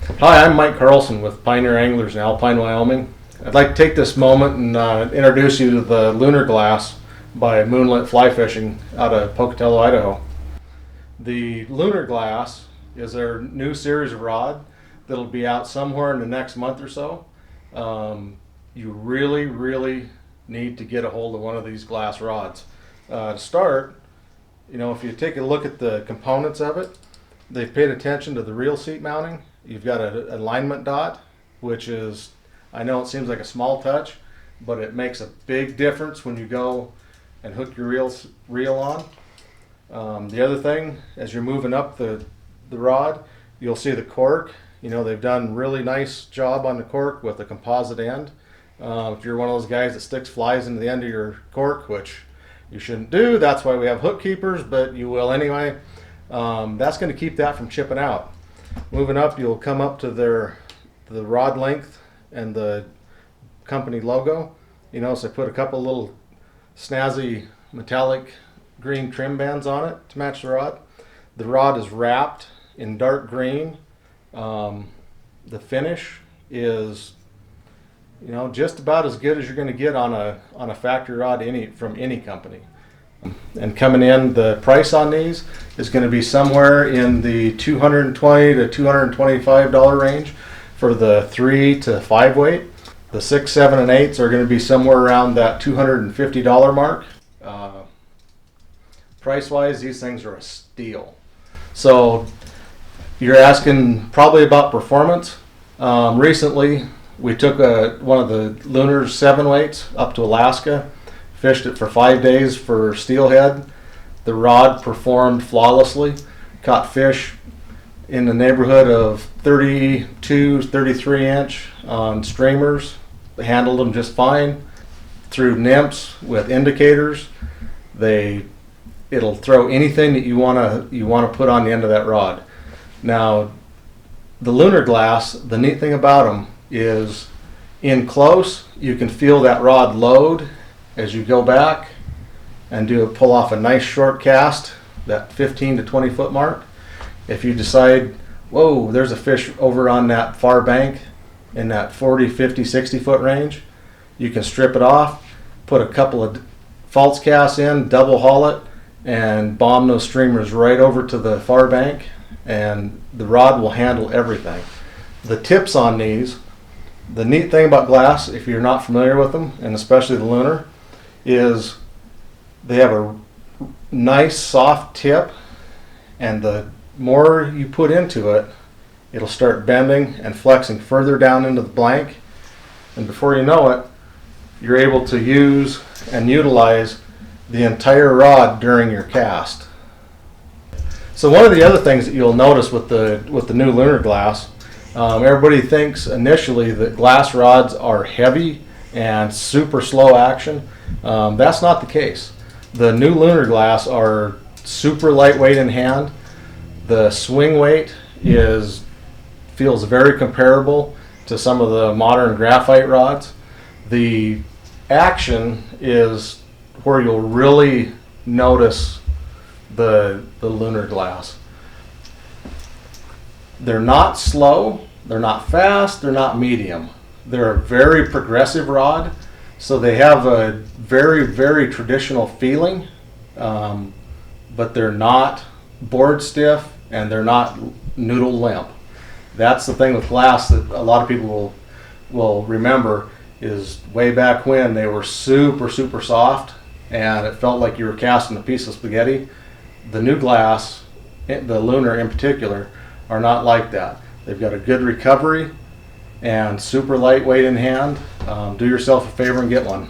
Hi, I'm Mike Carlson with Pioneer Anglers in Alpine, Wyoming. I'd like to take this moment and introduce you to the Lunar Glass by Moonlit Fly Fishing out of Pocatello, Idaho. The Lunar Glass is their new series of rod that'll be out somewhere in the next month or so. You really need to get a hold of one of these glass rods. To start, if you take a look at the components of it, they've paid attention to the reel seat mounting. You've got an alignment dot, which is, I know it seems like a small touch, but it makes a big difference when you go and hook your reel on. The other thing, as you're moving up the rod, you'll see the cork. They've done a really nice job on the cork with a composite end. If you're one of those guys that sticks flies into the end of your cork, which you shouldn't do, that's why we have hook keepers, but you will anyway. That's going to keep that from chipping out. Moving up, you'll come up to the rod length and the company logo. So I put a couple little snazzy metallic green trim bands on it to match the rod. The rod is wrapped in dark green. The finish is just about as good as you're going to get on a factory rod from any company. And coming in, the price on these is going to be somewhere in the $220 to $225 range for the 3 to 5 weight. The 6, 7, and 8s are going to be somewhere around that $250 mark. Price-wise, these things are a steal. So you're asking probably about performance. Recently, we took one of the Lunar 7 weights up to Alaska. Fished it for 5 days for steelhead. The rod performed flawlessly. Caught fish in the neighborhood of 32, 33 inch on streamers. Handled them just fine. Threw nymphs with indicators. It'll throw anything that you want to put on the end of that rod. Now, the Lunar Glass, the neat thing about them is in close, you can feel that rod load as you go back and pull off a nice short cast, that 15 to 20 foot mark. If you decide, whoa, there's a fish over on that far bank in that 40, 50, 60 foot range, you can strip it off, put a couple of false casts in, double haul it, and bomb those streamers right over to the far bank, and the rod will handle everything. The tips on these, the neat thing about glass, if you're not familiar with them, and especially the Lunar, is they have a nice soft tip, and the more you put into it, it'll start bending and flexing further down into the blank, and before you know it, you're able to use and utilize the entire rod during your cast. So one of the other things that you'll notice with the new Lunar Glass, everybody thinks initially that glass rods are heavy and super slow action. That's not the case. The new Lunar Glass are super lightweight in hand. The swing weight feels very comparable to some of the modern graphite rods. The action is where you'll really notice the Lunar Glass. They're not slow, they're not fast, they're not medium. They're a very progressive rod, so they have a very traditional feeling, but they're not board stiff and they're not noodle limp. That's the thing with glass that a lot of people will remember, is way back when they were super soft and it felt like you were casting a piece of spaghetti. The new glass, the Lunar in particular, are not like that. They've got a good recovery and super lightweight in hand. Do yourself a favor and get one.